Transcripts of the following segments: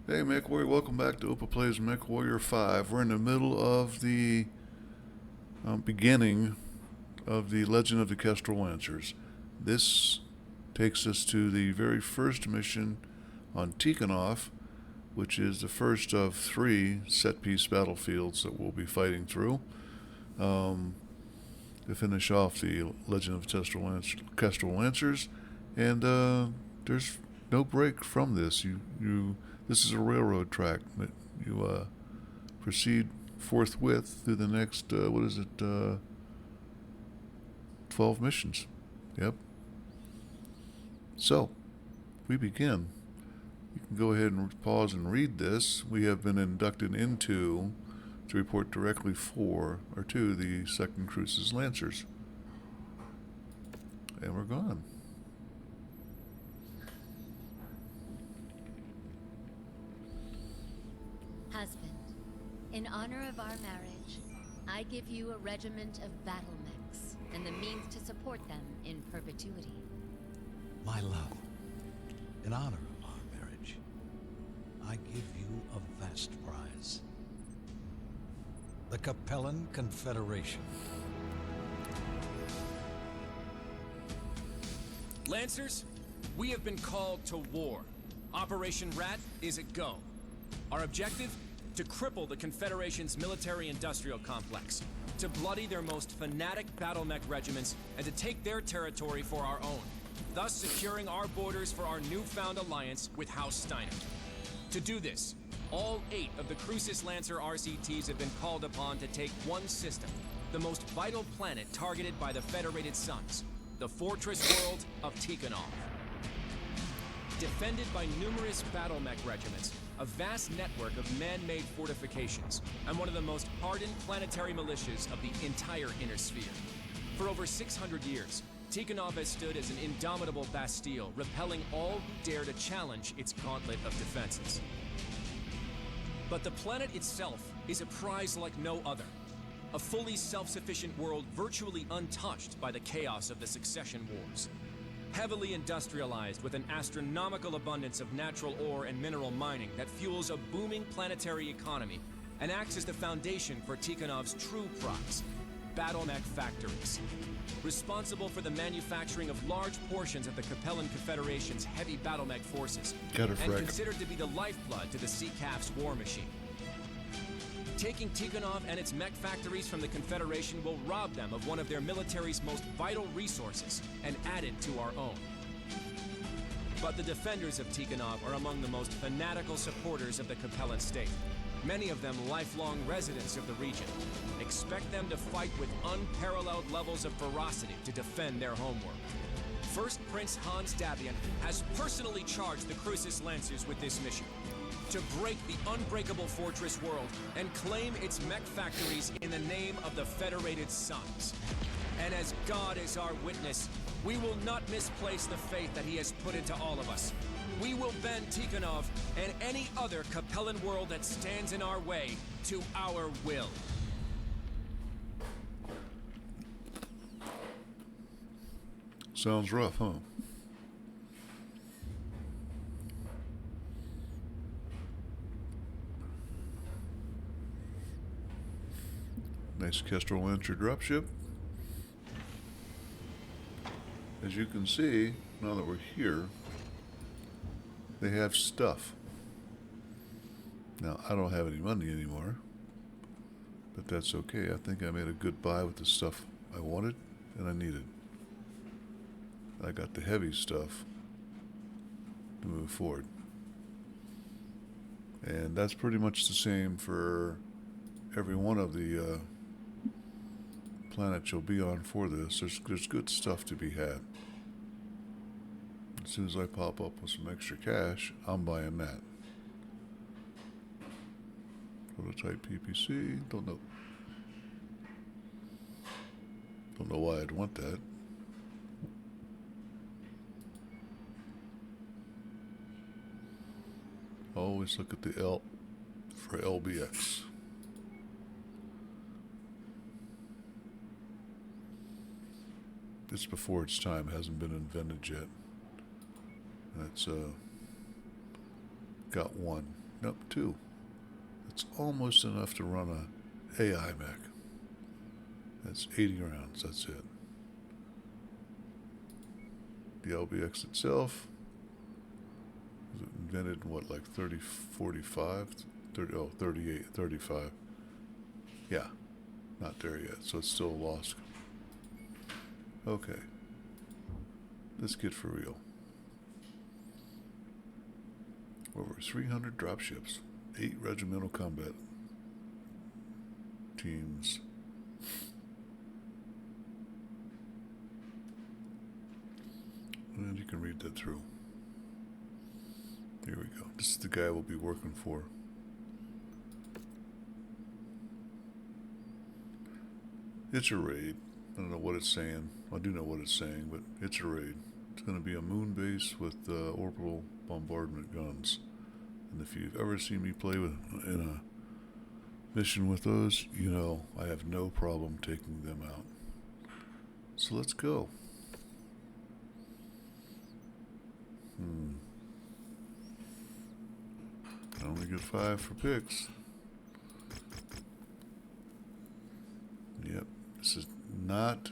Hey MechWarrior, welcome back to Opa Plays MechWarrior 5. We're in the middle of the beginning of the Legend of the Kestrel Lancers. This takes us to the very first mission on Tikonov, which is the first of 3 set-piece battlefields that we'll be fighting through to finish off the Legend of the Kestrel Lancers. And there's no break from this. This is a railroad track. You proceed forthwith through the next, 12 missions. Yep. So, we begin. You can go ahead and pause and read this. We have been inducted into, to report directly for, or to, the 2nd Cruises Lancers. And we're gone. Husband, in honor of our marriage, I give you a regiment of battle mechs and the means to support them in perpetuity. My love, in honor of our marriage, I give you a vast prize. The Capellan Confederation. Lancers, we have been called to war. Operation Rat is a go. Our objective? To cripple the Confederation's military-industrial complex, to bloody their most fanatic battle mech regiments, and to take their territory for our own, thus securing our borders for our newfound alliance with House Steiner. To do this, all 8 of the Crucis Lancer RCTs have been called upon to take one system, the most vital planet targeted by the Federated Suns, the fortress world of Tikonov. Defended by numerous battle mech regiments, a vast network of man-made fortifications, and one of the most hardened planetary militias of the entire Inner Sphere. For over 600 years, Tikonov has stood as an indomitable bastille, repelling all who dare to challenge its gauntlet of defenses. But the planet itself is a prize like no other. A fully self-sufficient world virtually untouched by the chaos of the succession wars. Heavily industrialized with an astronomical abundance of natural ore and mineral mining that fuels a booming planetary economy and acts as the foundation for Tikonov's true prize, battle mech factories. Responsible for the manufacturing of large portions of the Capellan Confederation's heavy battle mech forces, and considered to be the lifeblood to the CCAF's war machine. Taking Tikonov and its mech factories from the Confederation will rob them of one of their military's most vital resources and add it to our own. But the defenders of Tikonov are among the most fanatical supporters of the Capellan state, many of them lifelong residents of the region. Expect them to fight with unparalleled levels of ferocity to defend their homeworld. First Prince Hans Davian has personally charged the Crucis Lancers with this mission: to break the unbreakable fortress world and claim its mech factories in the name of the Federated Suns. And as God is our witness, we will not misplace the faith that he has put into all of us. We will bend Tikonov and any other Capellan world that stands in our way to our will. Sounds rough, huh? Nice Kestrel Lancer dropship. As you can see, now that we're here, they have stuff. Now, I don't have any money anymore, but that's okay. I think I made a good buy with the stuff I wanted and I needed. I got the heavy stuff to move forward. And that's pretty much the same for every one of the planets you'll be on for this. There's good stuff to be had. As soon as I pop up with some extra cash, I'm buying that. Prototype PPC, don't know why I'd want that. Always look at the L for LBX. It's before its time, hasn't been invented yet. That's got one. Nope, 2. It's almost enough to run a AI mech. That's 80 rounds, that's it. The LBX itself was invented in what, like 30, 45? 30, oh, 38, 35. Yeah, not there yet, so it's still a lost. Okay. Let's get for real. Over 300 dropships, 8 regimental combat teams. And you can read that through. Here we go. This is the guy we'll be working for. It's a raid. I don't know what it's saying. I do know what it's saying, but it's a raid. It's going to be a moon base with orbital bombardment guns. And if you've ever seen me play in a mission with those, you know I have no problem taking them out. So let's go. I only get 5 for picks. Yep, this is not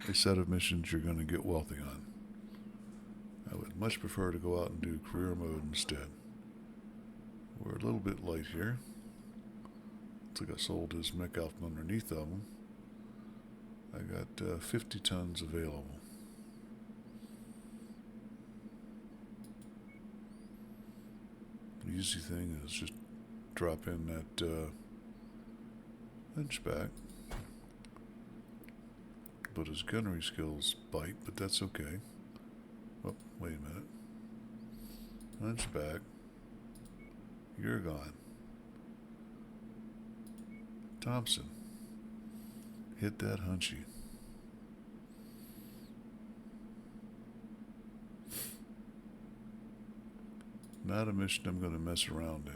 a set of missions you're going to get wealthy on. I would much prefer to go out and do career mode instead. We're a little bit light here. Looks like I sold his mech out from underneath of him. I got 50 tons available. The easy thing is just drop in that hunchback. But his gunnery skills bite, but that's okay. Oh, wait a minute. Hunchback. You're gone. Thompson. Hit that hunchy. Not a mission I'm going to mess around in.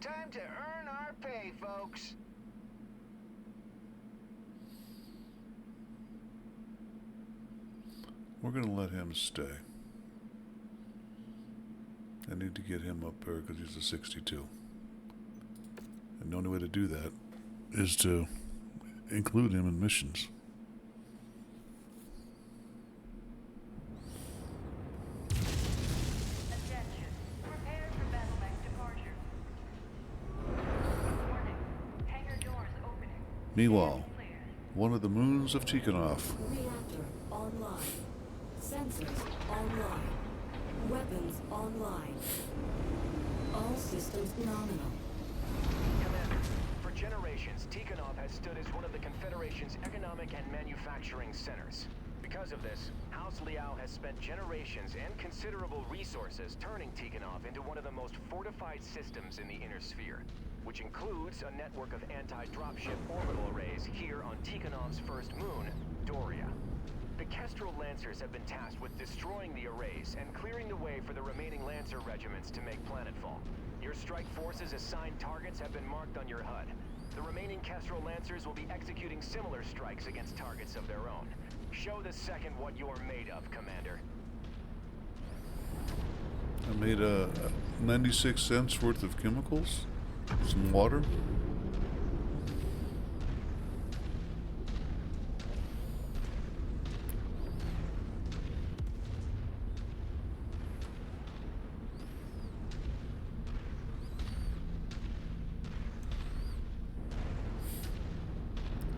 Time to earn our pay, folks. We're going to let him stay. I need to get him up there because he's a 62. And the only way to do that is to include him in missions. Attention. Prepare for battle mech departure. Warning. Hangar doors opening. Meanwhile, Clear. one of the moons of Tikonov. Reactor online. Sensors online. Weapons online. All systems nominal. Commander, for generations, Tikonov has stood as one of the Confederation's economic and manufacturing centers. Because of this, House Liao has spent generations and considerable resources turning Tikonov into one of the most fortified systems in the Inner Sphere, which includes a network of anti-dropship orbital arrays here on Tikonov's first moon, Doria. The Kestrel Lancers have been tasked with destroying the arrays and clearing the way for the remaining Lancer regiments to make planetfall. Your strike forces assigned targets have been marked on your HUD. The remaining Kestrel Lancers will be executing similar strikes against targets of their own. Show the second what you're made of, Commander. I made 96 cents worth of chemicals, some water.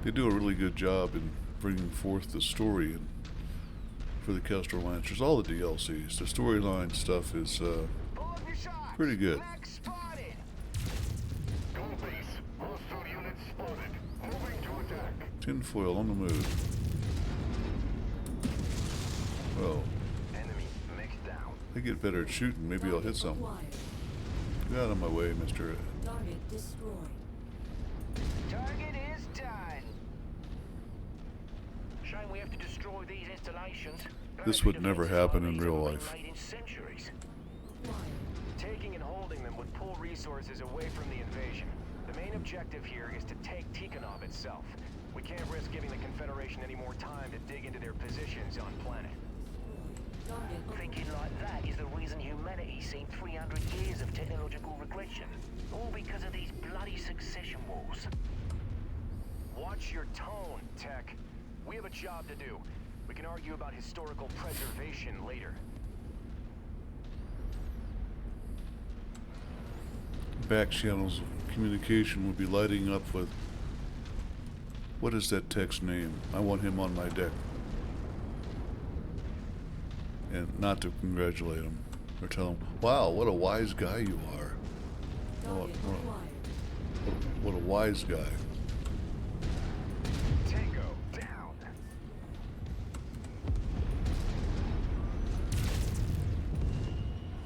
They do a really good job in bringing forth the story and for the Kestrel Lancers. All the DLCs, the storyline stuff is Pull up your shots. pretty good. Mech spotted. Go base. Hostile units spotted. Moving to attack. Tinfoil on the move. Well, Enemy mech down. they get better at shooting. Maybe I'll hit something. Acquired. Get out of my way, Mr. Target destroyed. Target is done. Shame we have to destroy these installations. This would never happen in real life. Made in centuries. Acquired. Taking and holding them would pull resources away from the invasion. The main objective here is to take Tikonov itself. We can't risk giving the Confederation any more time to dig into their positions on planet. thinking like that is the reason humanity's seen 300 years of technological regression. All because of these bloody succession wars. Watch your tone, Tech. We have a job to do. We can argue about historical preservation later. Back channels of communication will be lighting up with... What is that tech's name? I want him on my deck. And not to congratulate him or tell him, wow, what a wise guy you are. Target acquired. What a wise guy. Tango, down!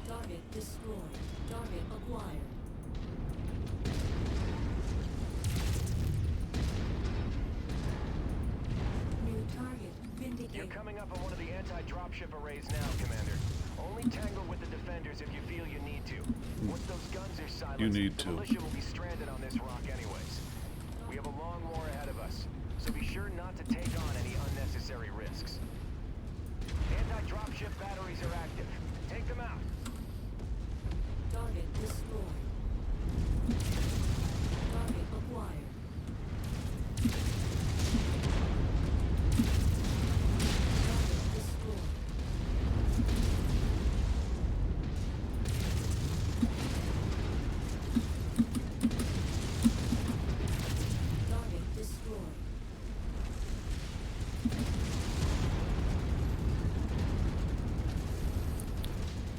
Target destroyed. Target acquired. New target vindicated. You're coming up on one of the anti-dropship arrays now, Commander. Only tangle with the defenders if you feel you need to. Once those guns are silenced, You need the to. militia will be stranded on this rock anyways. We have a long war ahead of us, so be sure not to take on any unnecessary risks. Anti-dropship batteries are active. Take them out. Target destroyed. Target acquired. Target destroyed. Target destroyed.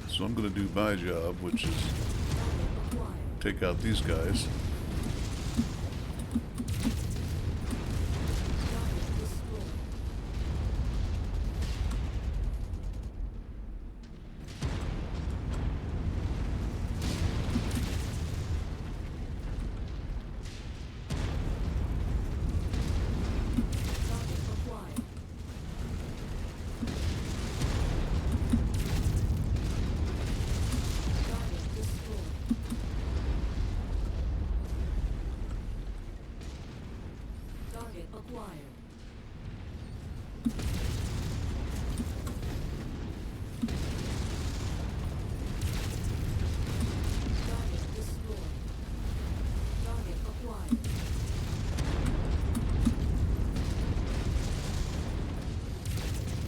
So I'm going to do my job, which is Target acquired. take out these guys. Target destroyed. Target acquired. Target destroyed. Target acquired. Target destroyed. Target acquired.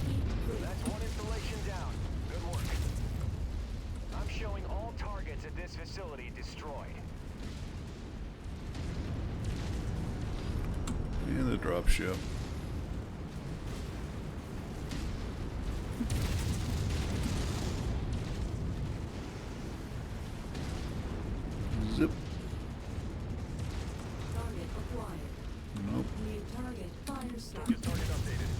Heat critical. That's one installation down. Good work. I'm showing all targets at this facility destroyed. And the dropship. Zip. Target acquired. Nope. New target fire stop. Focus target updated.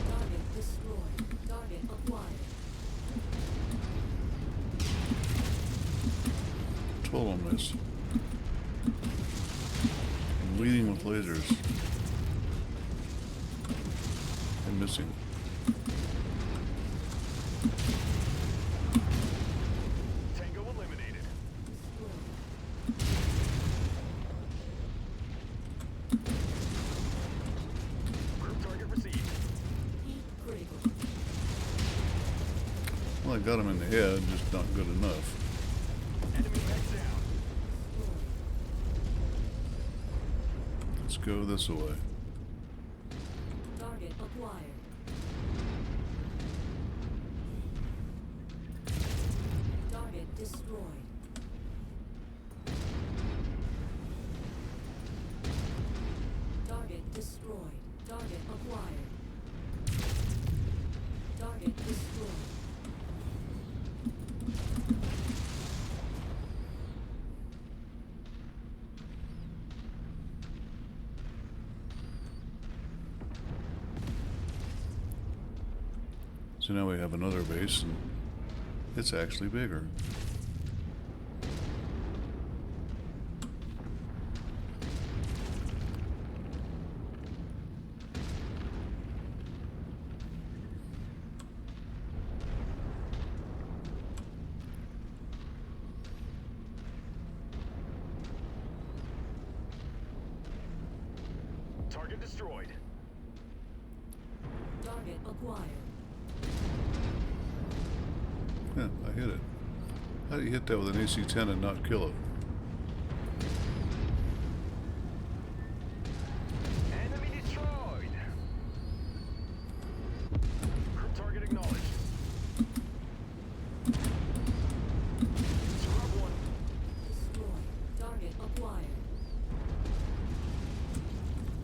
Target destroyed. Target acquired. Total miss. I'm leading with lasers. I'm missing. Tango eliminated. Destroyed. Group target received. Heat critical. Well, I got him in the head, just not good enough. Enemy mech down. Destroyed. Let's go this way. Target acquired. Target destroyed. Target destroyed. Target acquired. Target destroyed. So now we have another base, and it's actually bigger. Target destroyed. Target acquired. Yeah, I hit it. How do you hit that with an AC-10 and not kill it? Enemy destroyed. Target acknowledged. Scrub one. Destroyed. Target acquired.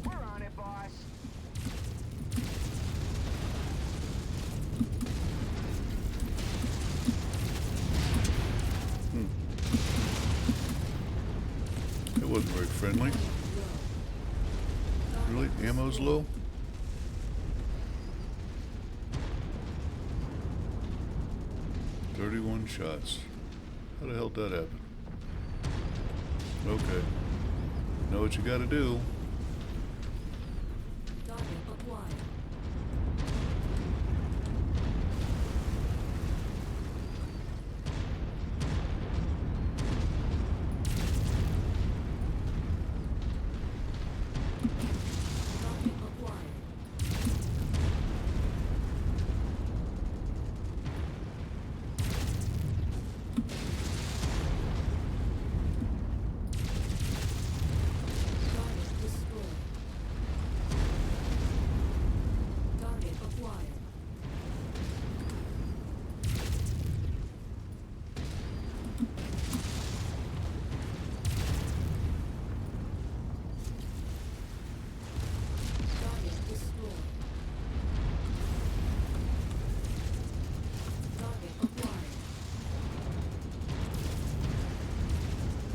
We're on it, boss. It wasn't very friendly. Really? Ammo's low? "31 shots. How the hell did that happen?" Okay. Know what you gotta do. Target acquired. Target acquired. Target destroyed. Target acquired. Target destroyed. Target acquired.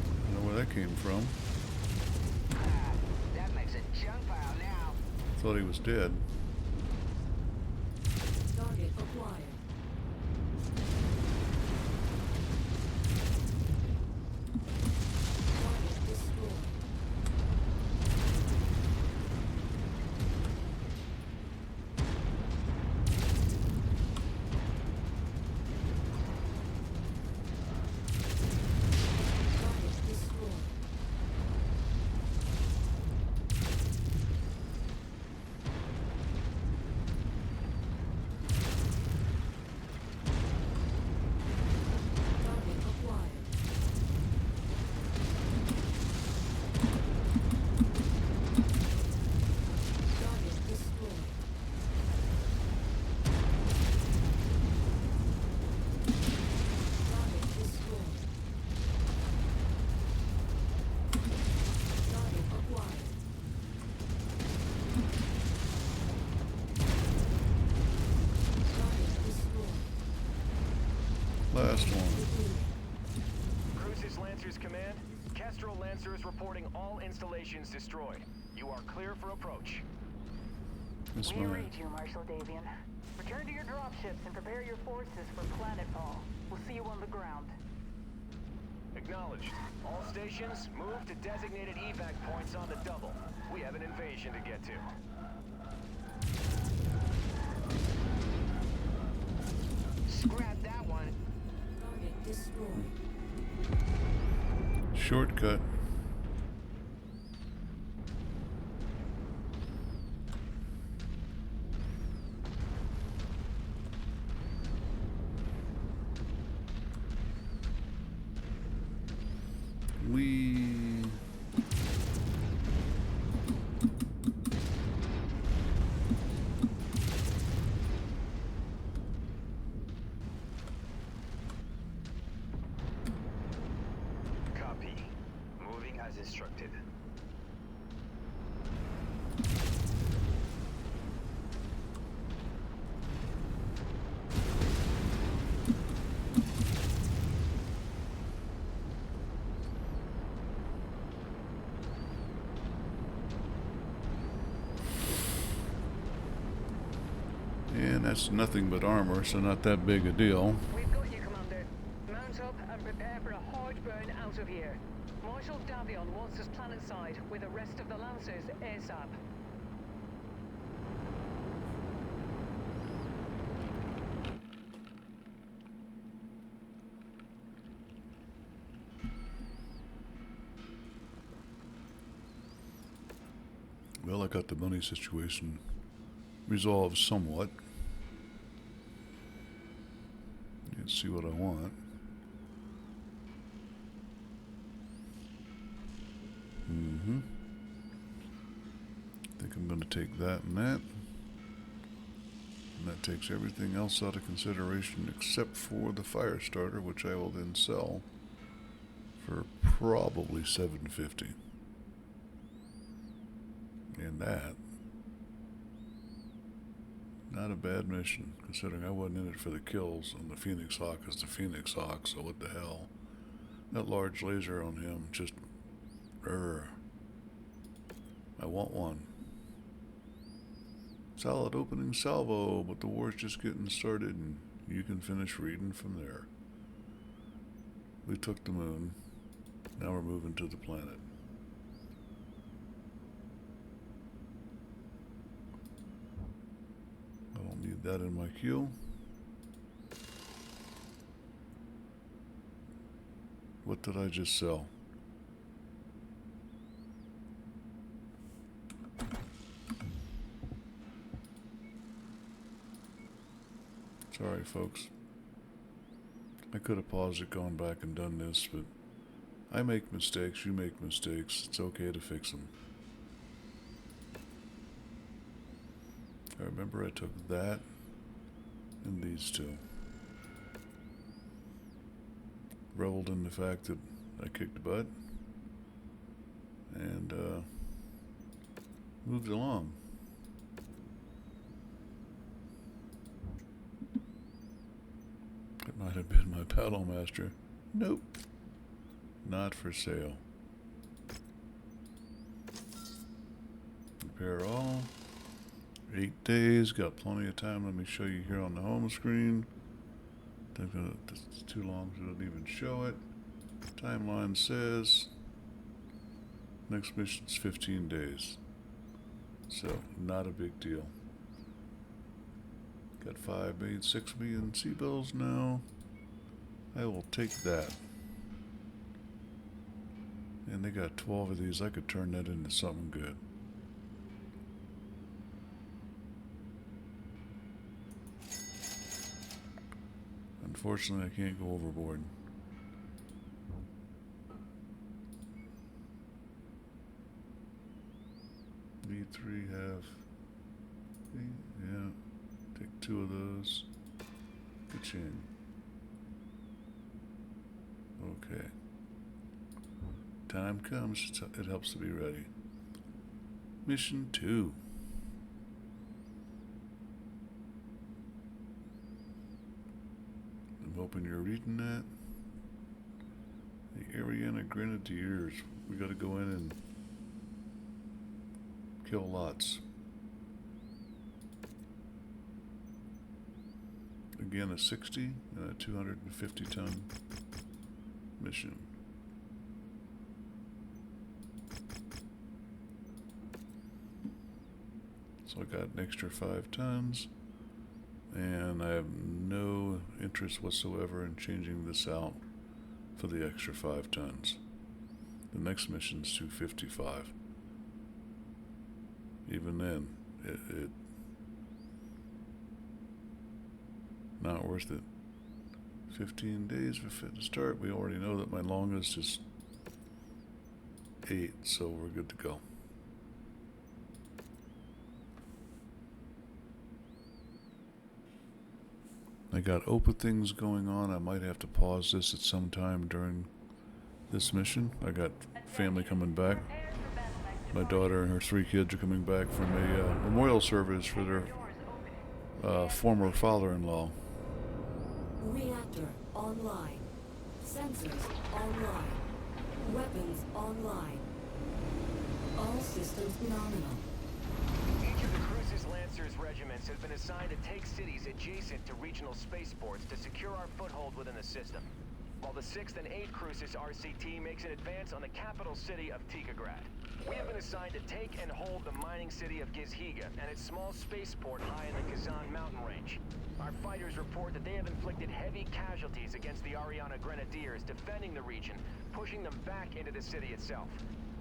I don't know where that came from. That makes a junk pile now. Thought he was dead. Target acquired. Target destroyed. Target destroyed. Target acquired. Target destroyed. Target destroyed. Target acquired. Target destroyed. Last one. Cruises Lancers Command. Kestrel Lancers reporting all installations destroyed. You are clear for approach. That's We mine. read you, Marshal Davian. Return to your dropships and prepare your forces for planetfall. We'll see you on the ground. Acknowledged. All stations, move to designated evac points on the double. We have an invasion to get to. Scrap that one. Target destroyed. Shortcut. We Copy. Moving as instructed. and that's nothing but armor, so not that big a deal. We've got you, Commander. Mount up and prepare for a hard burn out of here. Marshal Davion wants us planetside with the rest of the Lancers ASAP. Well, I got the money situation resolved somewhat. Let's see what I want. I think I'm going to take that and that. And that takes everything else out of consideration except for the fire starter, which I will then sell for probably $750. And that, not a bad mission, considering I wasn't in it for the kills, and the Phoenix Hawk is the Phoenix Hawk, so what the hell. That large laser on him, just, I want one. Solid opening salvo, but the war's just getting started, and you can finish reading from there. We took the moon, now we're moving to the planet. I don't need that in my queue. What did I just sell? Sorry, folks. I could have paused it, gone back and done this, but I make mistakes, you make mistakes. It's okay to fix them. I remember I took that and these two. Reveled in the fact that I kicked butt and moved along. It might have been my Battle Master. Nope. Not for sale. Repair all. 8 days. Got plenty of time. Let me show you here on the home screen. It's too long, so it doesn't even show it. Timeline says next mission's 15 days. So, not a big deal. Got 5 million, 6 million C-bills now. I will take that. And they got 12 of these. I could turn that into something good. Unfortunately, I can't go overboard. Need 3 half. Yeah. Take 2 of those. Get you in. Okay. Time comes, it helps to be ready. Mission 2. I'm hoping you're reading that. The Ariana Grenadiers. We gotta go in and kill lots. Again, a 60 and a 250 ton mission. So I got an extra 5 tons, and I have no interest whatsoever in changing this out for the extra 5 tons. The next mission's 255. Even then, it not worth it. 15 days for fit to start. We already know that my longest is 8, so we're good to go. I got OPA things going on. I might have to pause this at some time during this mission. I got family coming back. My daughter and her 3 kids are coming back from a memorial service for their former father-in-law. Reactor online. Sensors online. Weapons online. All systems nominal. Each of the Kestrel Lancers regiments has been assigned to take cities adjacent to regional spaceports to secure our foothold within the system, while the 6th and 8th Crucis RCT makes an advance on the capital city of Tikograd. We have been assigned to take and hold the mining city of Gizhiga and its small spaceport high in the Kazan mountain range. Our fighters report that they have inflicted heavy casualties against the Ariana Grenadiers defending the region, pushing them back into the city itself.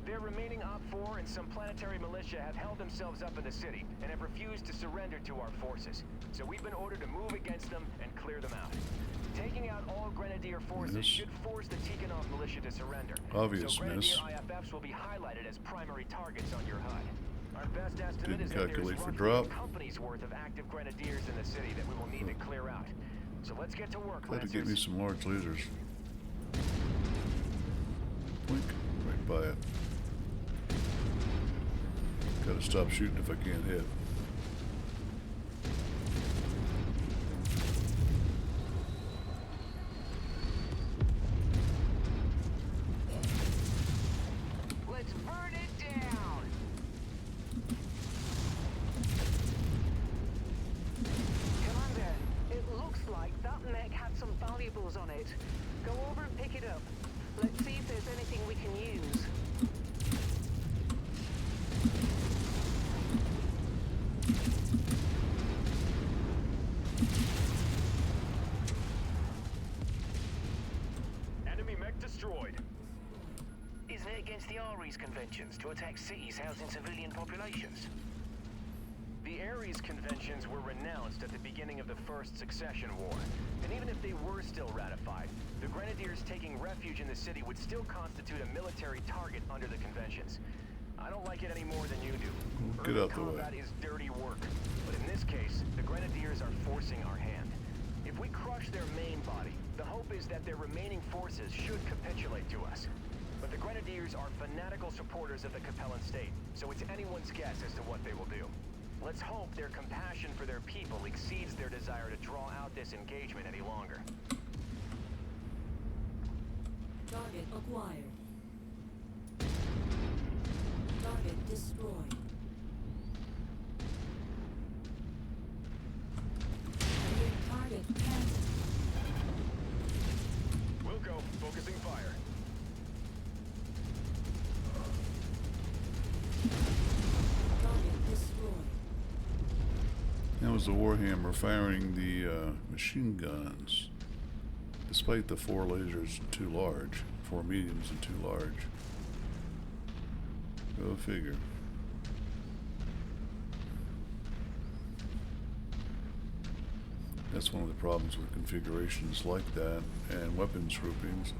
Their remaining Op-4 and some planetary militia have held themselves up in the city and have refused to surrender to our forces. So we've been ordered to move against them and clear them out. Taking out all Grenadier forces should force the Tikonov militia to surrender. Obvious so Grenadier miss. IFFs will be highlighted as primary targets on your HUD. Our best estimate Didn't is that there's calculate for roughly drop. a company's worth of active Grenadiers in the city that we will need to clear out. So let's get to work, Glad to get me Lancers. some large lasers. Blink, right by it. Gotta stop shooting if I can't hit. Let's burn it down! Commander, it looks like that mech had some valuables on it. Go over and pick it up. Let's see if there's anything we can use. Enemy mech destroyed. Isn't it against the Ares conventions to attack cities housing civilian populations? The Ares conventions were renounced at the beginning of the First Succession War. And even if they were still ratified, the Grenadiers taking refuge in the city would still constitute a military target under the conventions. I don't like it any more than you do. Get Urban out the way. combat is dirty work. But in this case, the Grenadiers are forcing our hand. If we crush their main body, the hope is that their remaining forces should capitulate to us. But the Grenadiers are fanatical supporters of the Capellan state, so it's anyone's guess as to what they will do. Let's hope their compassion for their people exceeds their desire to draw out this engagement any longer. Target acquired. Target destroyed. Target planted. We'll go. Focusing fire. Target destroyed. That was the Warhammer firing the machine guns. Despite the 4 lasers too large, 4 mediums and too large. Go figure. That's one of the problems with configurations like that and weapons groupings.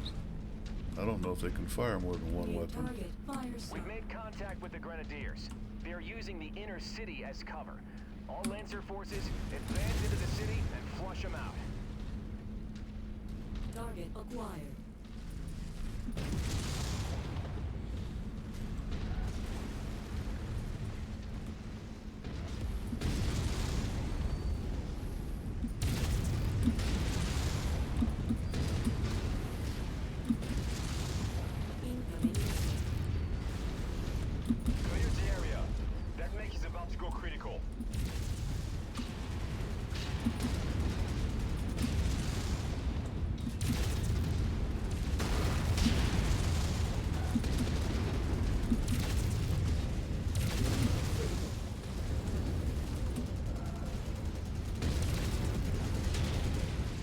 Is I don't know if they can fire more than one weapon. Target fire stop. We've made contact with the Grenadiers. They are using the inner city as cover. All Lancer forces, advance into the city and flush them out. Target acquired. Incoming missile. Clear the area. That mech is about to go critical.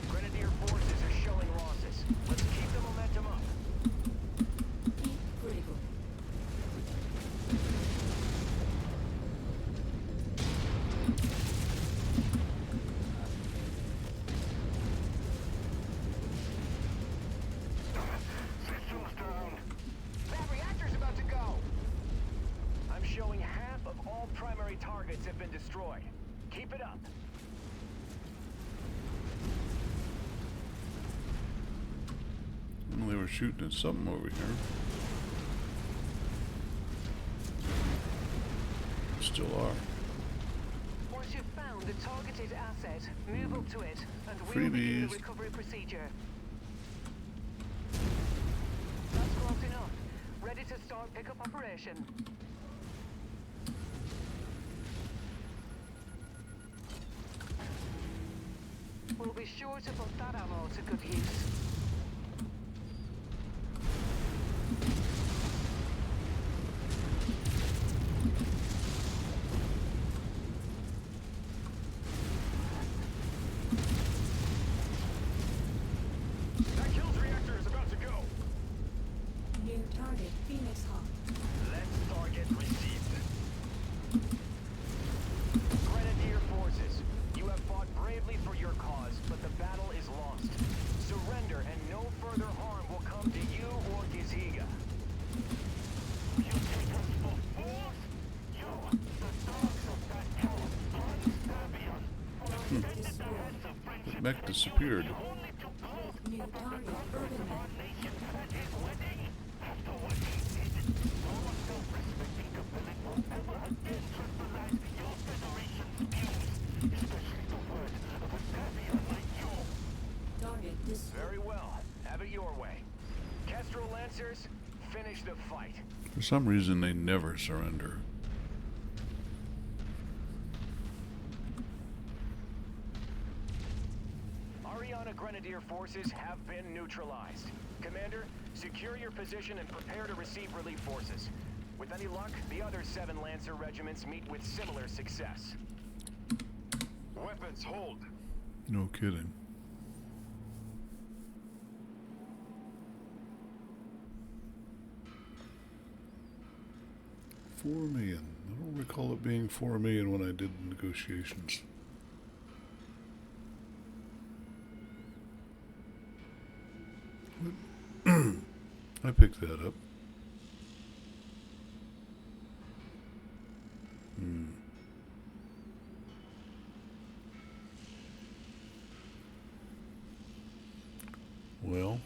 Grenadier forces are showing losses. Let's keep the momentum up. Hit critical. Systems down. That reactor's about to go! I'm showing half of all primary targets have been destroyed. Keep it up. Well, they were shooting at something over here. Still are. Once you've found the targeted asset, move up to it, and we'll begin Freebies. the recovery procedure. That's close enough. Ready to start pickup operation. We'll be sure to put that ammo to good use. That kills reactor is about to go. Near mech disappeared. New target, urban mech. Target destroyed. Very well. Have it your way. Kestrel Lancers, finish the fight. For some reason, they never surrender. Ariana Grenadier forces have been neutralized. Commander, secure your position and prepare to receive relief forces. With any luck, the other 7 Lancer regiments meet with similar success. Weapons hold. No kidding. $4 million. I don't recall it being $4 million when I did the negotiations. I picked that up. Well,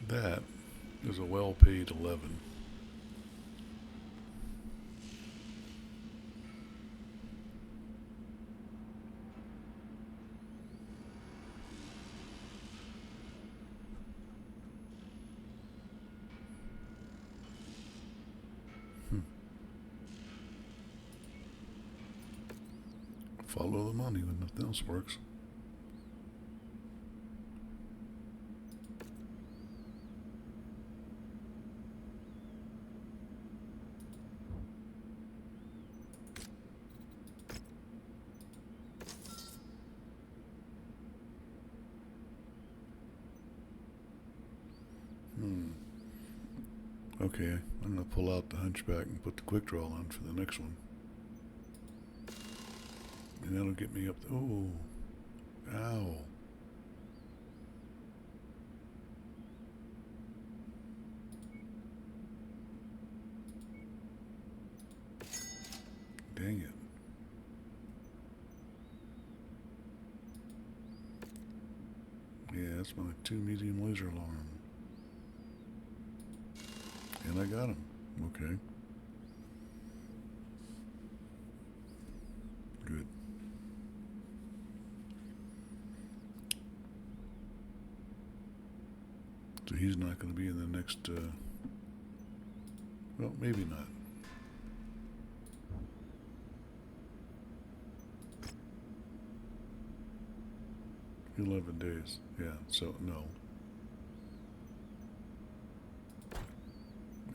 that is a well-paid 11. Follow the money when nothing else works. Okay, I'm going to pull out the hunchback and put the quick draw on for the next one. And that'll get me up. Oh, ow. Dang it. Yeah, that's my 2 medium laser alarm. And I got him. Okay. Good. So he's not going to be in the next, well, maybe not. $11 days. Yeah, so no.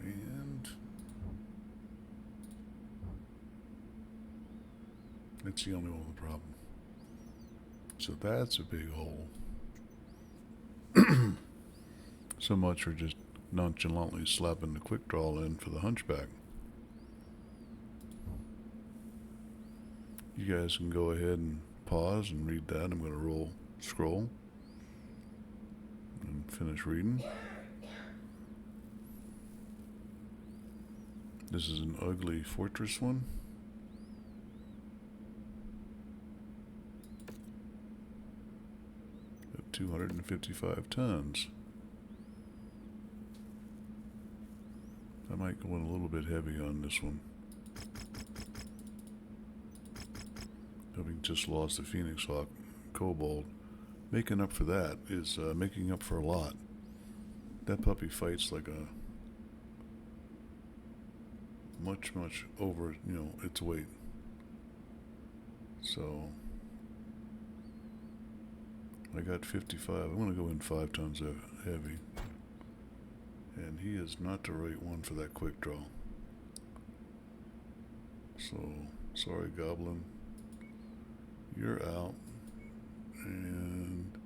And that's the only one with a problem. So that's a big hole. So much for just nonchalantly slapping the quick draw in for the hunchback. You guys can go ahead and pause and read that. I'm going to scroll and finish reading. This is an ugly fortress one. At 255 tons. I might go in a little bit heavy on this one. Having just lost the Phoenix Hawk Kobold, making up for that is making up for a lot. That puppy fights like a much over, its weight. So I got 55. I'm going to go in 5 tons heavy. And he is not the right one for that quick draw. So, sorry, Goblin. You're out. And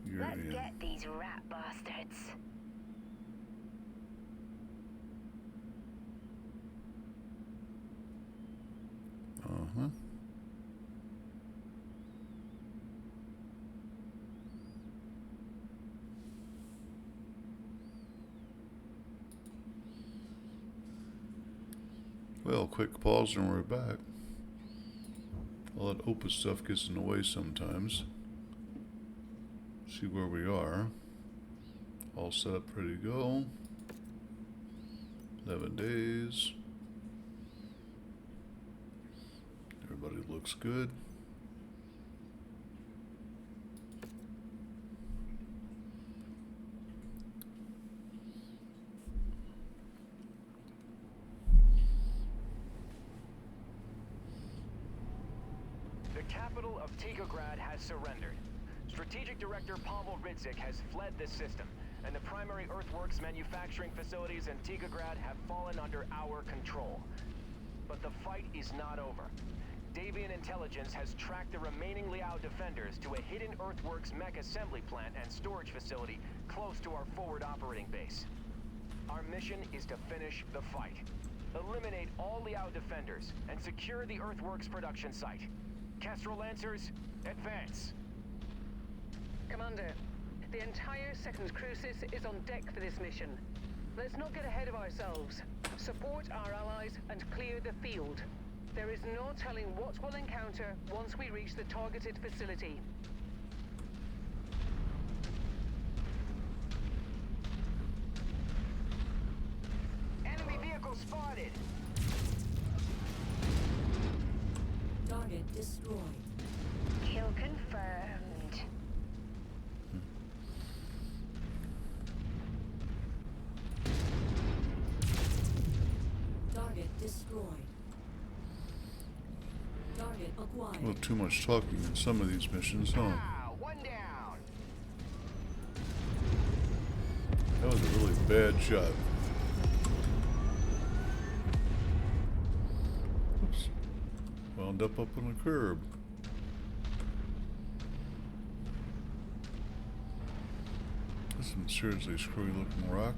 you're Let's in. get these rat bastards. Uh-huh. Well, quick pause and we're back. All that Opus stuff gets in the way sometimes. See where we are. All set up, ready to go. 11 days. Everybody looks good. The capital of Tikograd has surrendered. Strategic Director Pavel Ridzik has fled the system, and the primary earthworks manufacturing facilities in Tikograd have fallen under our control. But the fight is not over. Davian intelligence has tracked the remaining Liao defenders to a hidden earthworks mech assembly plant and storage facility close to our forward operating base. Our mission is to finish the fight. Eliminate all Liao defenders and secure the earthworks production site. Kestrel Lancers, advance! Commander, the entire 2nd Crucis is on deck for this mission. Let's not get ahead of ourselves. Support our allies and clear the field. There is no telling what we'll encounter once we reach the targeted facility. Enemy vehicle spotted! Target destroyed. Kill confirmed. Target destroyed. Target A acquired. little too much talking in some of these missions, huh? One down! That was a really bad shot. Oops. Wound up on the curb. That's some seriously screwy looking rock.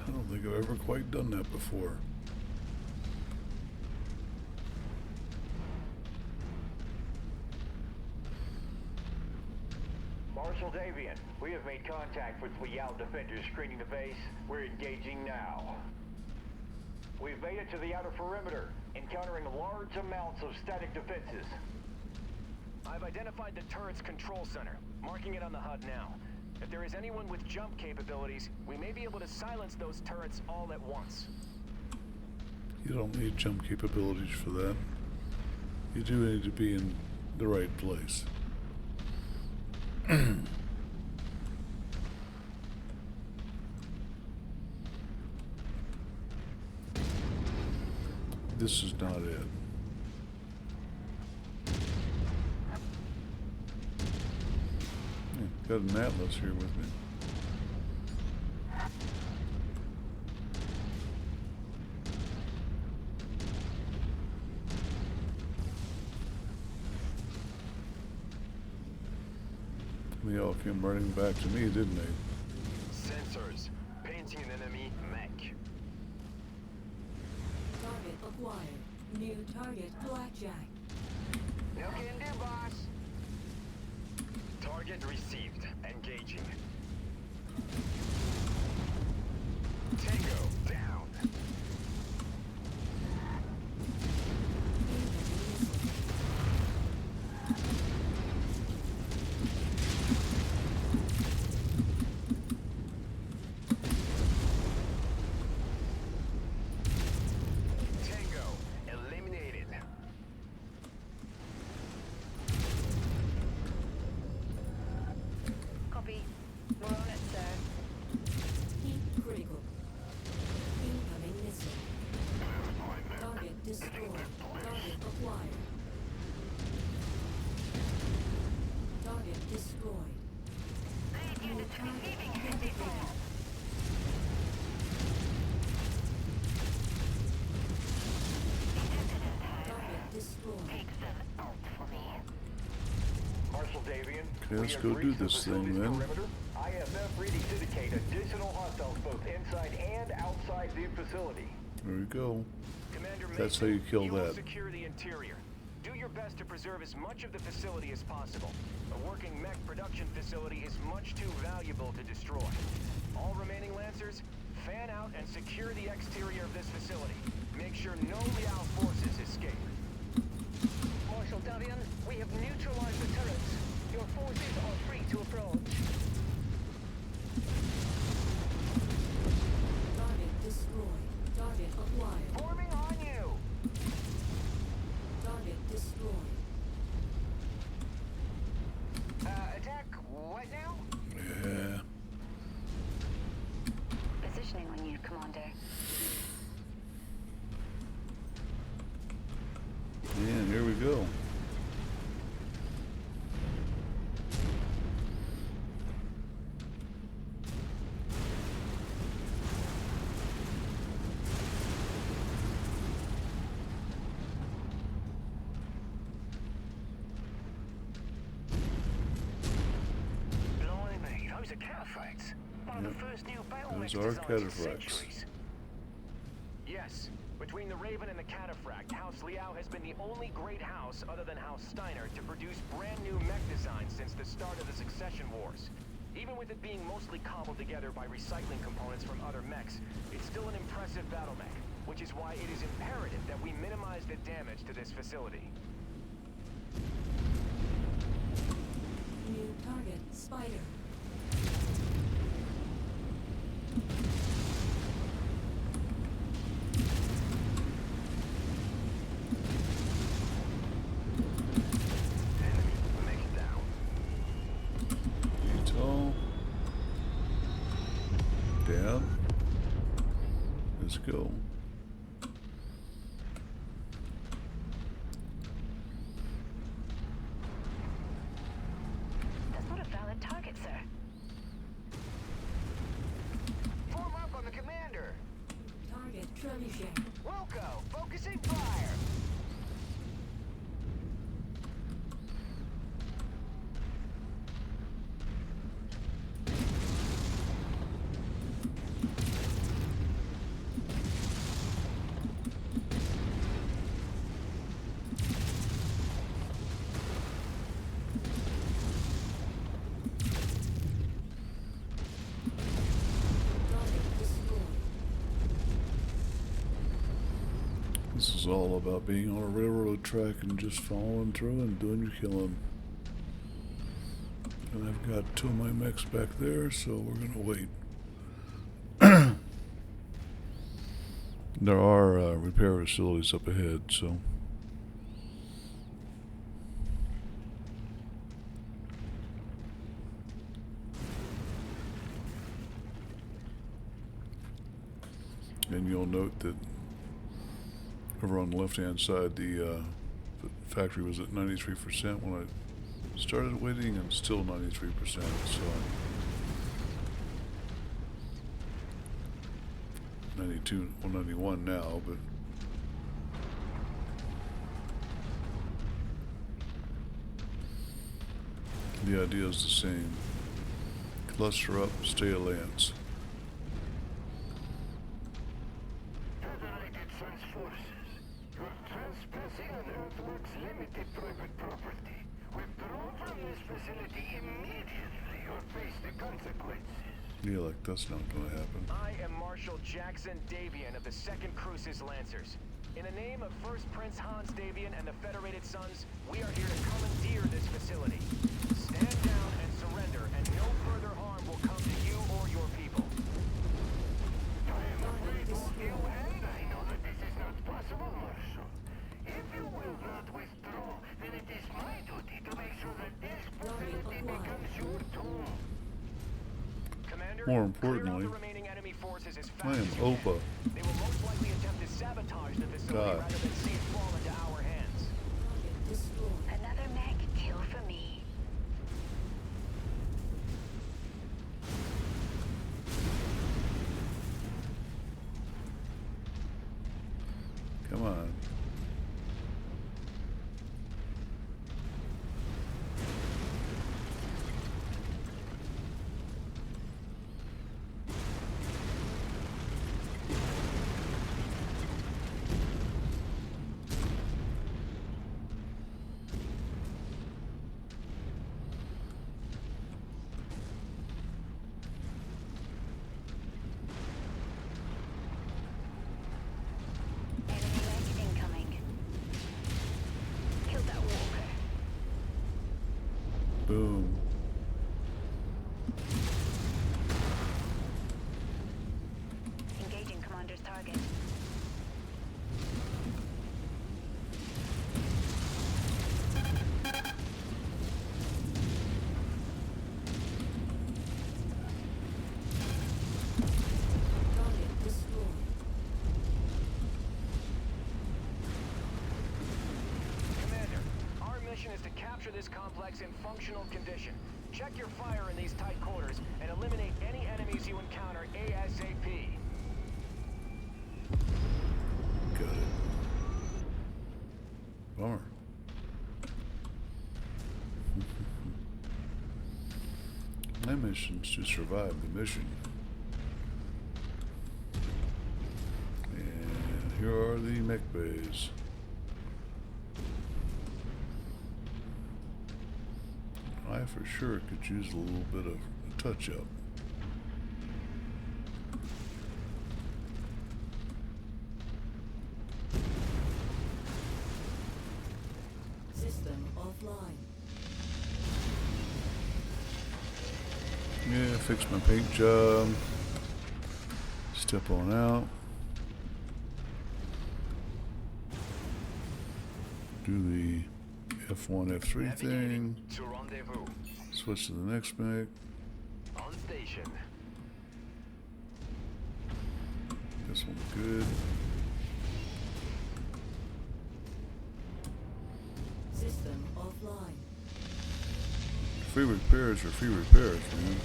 I don't think I've ever quite done that before. Marshal Davian, we have made contact with Liao defenders screening the base. We're engaging now. We've made it to the outer perimeter, encountering large amounts of static defenses. I've identified the turret's control center, marking it on the HUD now. If there is anyone with jump capabilities, we may be able to silence those turrets all at once. You don't need jump capabilities for that. You do need to be in the right place. This is not it. Got an atlas here with me. They all came running back to me, didn't they? Sensors, painting an enemy mech. Target acquired. New target Blackjack. No can do, boss. Target received. Engaging. Tango down. Tango eliminated. Copy. We're on it, sir. Heat critical. Incoming missile. Target destroyed. Target acquired. Target destroyed. New target identified. Target destroyed. Marshal Davian, Okay, let's we go have do reached the this thing facility's then. perimeter. IFF reading indicate additional hostiles both inside and outside the facility. There we go. Commander That's Mason, how you kill will that. secure the interior. Do your best to preserve as much of the facility as possible. A working mech production facility is much too valuable to destroy. All remaining Lancers, Fan out and secure the exterior of this facility. Make sure no Liao forces escape. Marshal Davian, we have neutralized the turrets. Your forces are free to approach. Target destroyed. Target acquired. Forming on you! Target destroyed. Attack what now? Yeah. Positioning on you, Commander. And here we go. Blimey, those are cataphracts. One of the first new battle mech Those are designs in cataphracts. centuries. Yes. Between the Raven and the Cataphract, House Liao has been the only great house other than House Steiner to produce brand new mech designs since the start of the Succession Wars. Even with it being mostly cobbled together by recycling components from other mechs, it's still an impressive battle mech, which is why it is imperative that we minimize the damage to this facility. New target, Spider. Enemy mech down. Tall. Down. Let's go. That's not a valid target, sir. Form up on the commander! Target Trebuchet. Wilco, focusing fire! Target destroyed. This is all about being on a railroad track and just following through and doing your killing. And I've got two of my mechs back there, so we're gonna wait. There are repair facilities up ahead, so. And you'll note that over on the left-hand side, the factory was at 93% when I started waiting, and still 93%. So 92, well, 91 now, but the idea is the same. Cluster up, stay a lance. Federated Suns forces, you're trespassing on Earthworks Limited private property. Withdraw from this facility immediately or face the consequences. Yeah, like that's not gonna happen. I am Marshal Jackson Davian of the 2nd Crucis Lancers. In the name of First Prince Hans Davian and the Federated Sons, we are here to commandeer this facility. Stand down and surrender, and no further harm will come to you or your people. I am afraid of you, and I know that this is not possible, Marshal. If you will not withdraw, then it is my duty to make sure that this facility becomes your tomb. Commander, More clear out importantly, the remaining enemy forces as fast I am as you can. Opa. They will most likely attempt to sabotage the facility God. rather than see it fall into our hands. Target destroyed. Another mech kill for me. Come on. capture this complex in functional condition. Check your fire in these tight quarters and eliminate any enemies you encounter ASAP. Got it. Bummer. My mission's to survive the mission. And here are the mech bays. I for sure could use a little bit of a touch-up. System offline. Yeah, fix my paint job. Step on out. Do the F1, F3 thing. To rendezvous. Switch to the next mech. On station. This one's good. System offline. Free repairs are free repairs, man.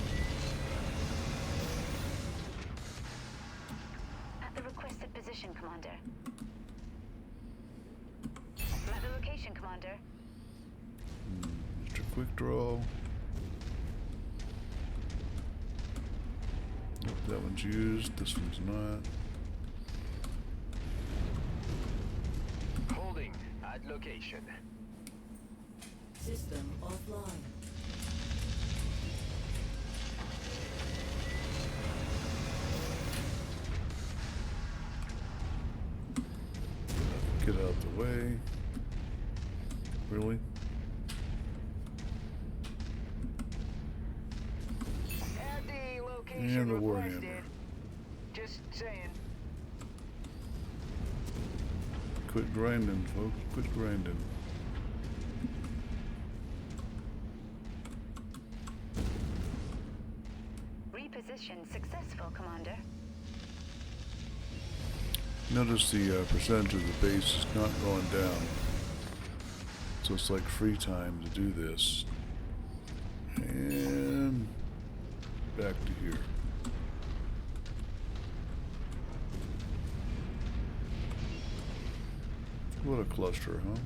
At the requested position, Commander. At the location, Commander. Mr. Quick Draw. Nope, that one's used. This one's not. Holding at location. System offline. Get out the way. Really? At the location And the requested. Warhammer. Just saying. Quit grinding, folks. Quit grinding. Reposition successful, Commander. Notice the percentage of the base is not going down. So it's like free time to do this. And back to here. What a cluster, huh?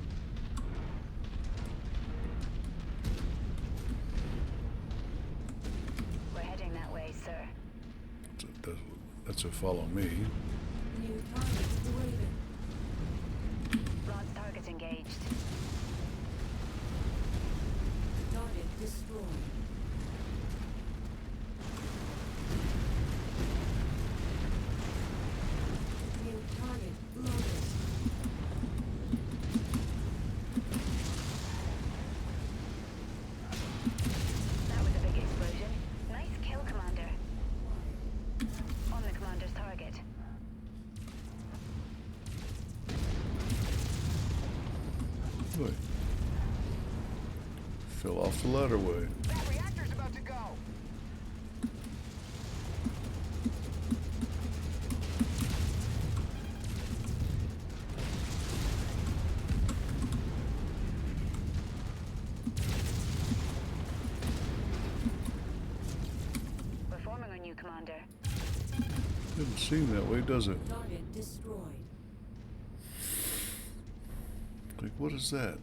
We're heading that way, sir. That's a follow me. New target Raven. Rod's target engaged. Target destroyed. New target loaded. That was a big explosion. Nice kill, Commander. On the commander's target. Boy. Fell off the ladder way. That reactor's about to go. We're forming on you, Commander. Doesn't seem that way, does it? Target destroyed. Like, what is that?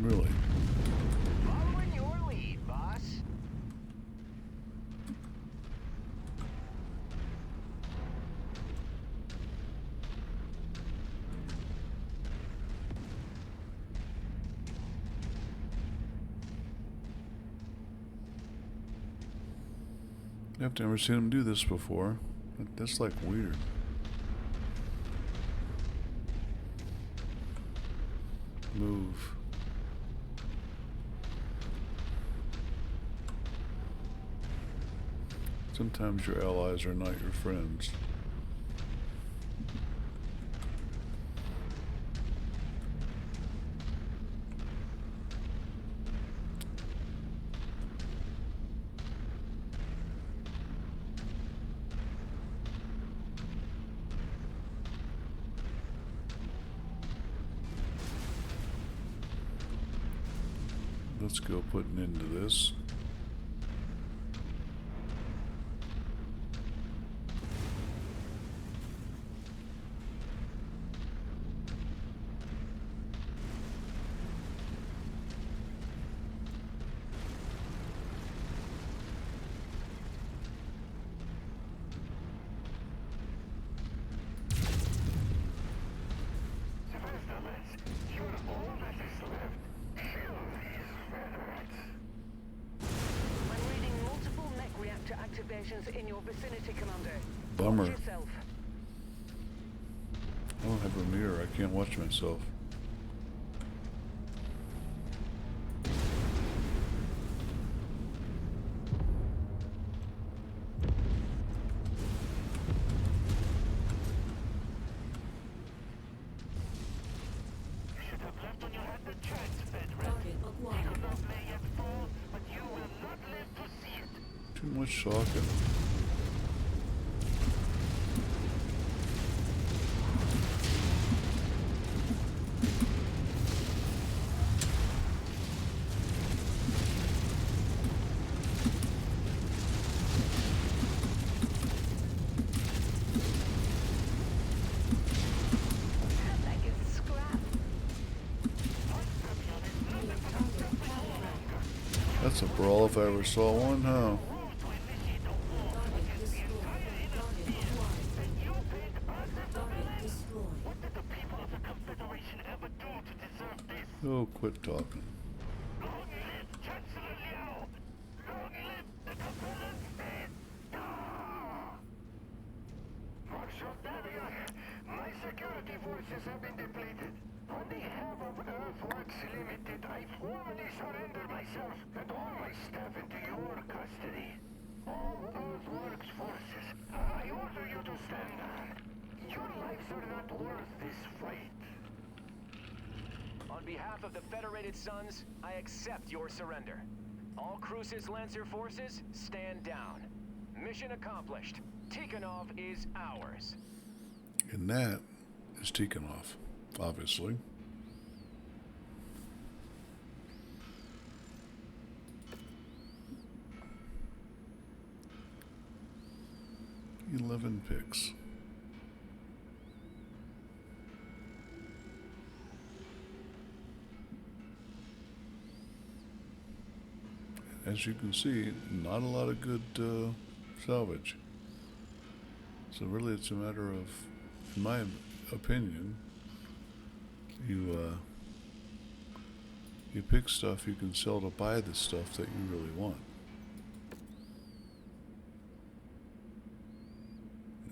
Really? Following your lead, boss. I've never seen him do this before. That's like weird. Move. Sometimes your allies are not your friends. let's go putting into this. I'm reading multiple mech reactor activations in your vicinity, Commander. Bummer. Watch yourself. I don't have a mirror. I can't watch myself. Target acquired. Too much talking. That gets scrap. That's a brawl if I ever saw one, huh? Target destroyed. Target acquired. Target destroyed. Oh, quit talking. My security forces have been depleted. On behalf of Earthworks Limited, I formally surrender myself and all my staff into your custody. All Earthworks forces, I order you to stand down. Your lives are not worth this fight. On behalf of the Federated Sons, I accept your surrender. All Crucis Lancer forces, stand down. Mission accomplished. Tikonov is ours. And that is Tikonov, obviously. $11 picks. As you can see, not a lot of good salvage. So really it's a matter of, in my opinion, you pick stuff you can sell to buy the stuff that you really want.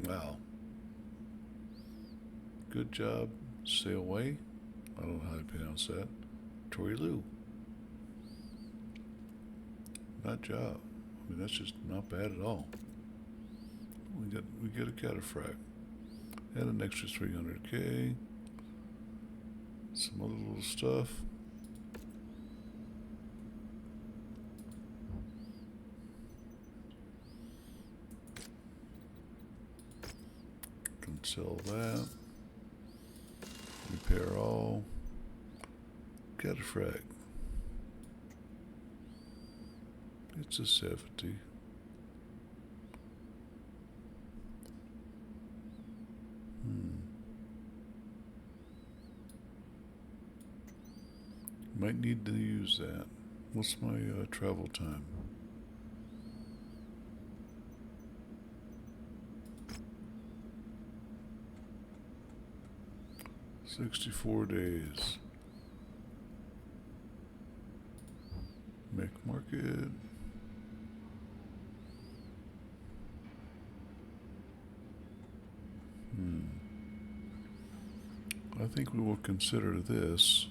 Wow. Good job. Stay away. I don't know how to pronounce that. Torilu. Not job. I mean, that's just not bad at all. We get a cataphract. And an extra 300k. Some other little stuff. Can sell that. Repair all. Cataphract. It's a 70. Might need to use that. What's my travel time? $64 days. Make market. I think we will consider this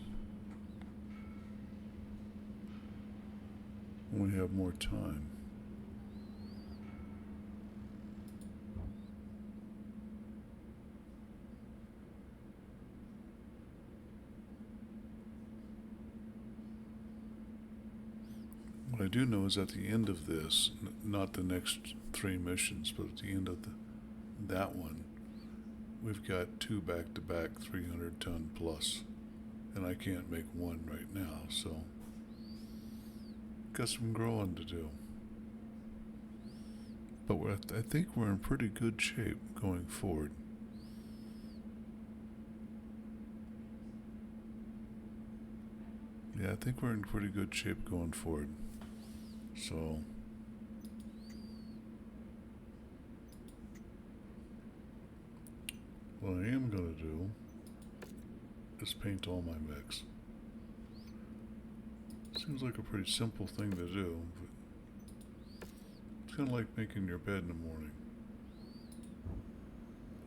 when we have more time. What I do know is at the end of this, not the next 3 missions, but at the end of that one, we've got 2 back-to-back 300-ton plus, and I can't make one right now, so got some growing to do. But I think we're in pretty good shape going forward. Yeah, I think we're in pretty good shape going forward. So what I am going to do is paint all my mechs. Seems like a pretty simple thing to do, but it's kind of like making your bed in the morning.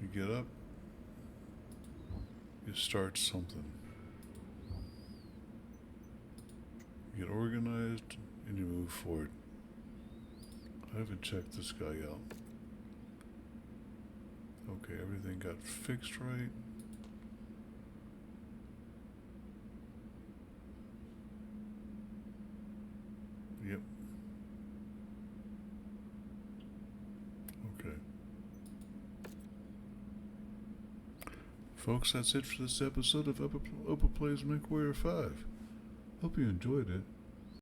You get up, you start something. You get organized, and you move forward. I haven't checked this guy out. Okay, everything got fixed right. Yep. Okay. Folks, that's it for this episode of Upper Plays MechWarrior 5. Hope you enjoyed it.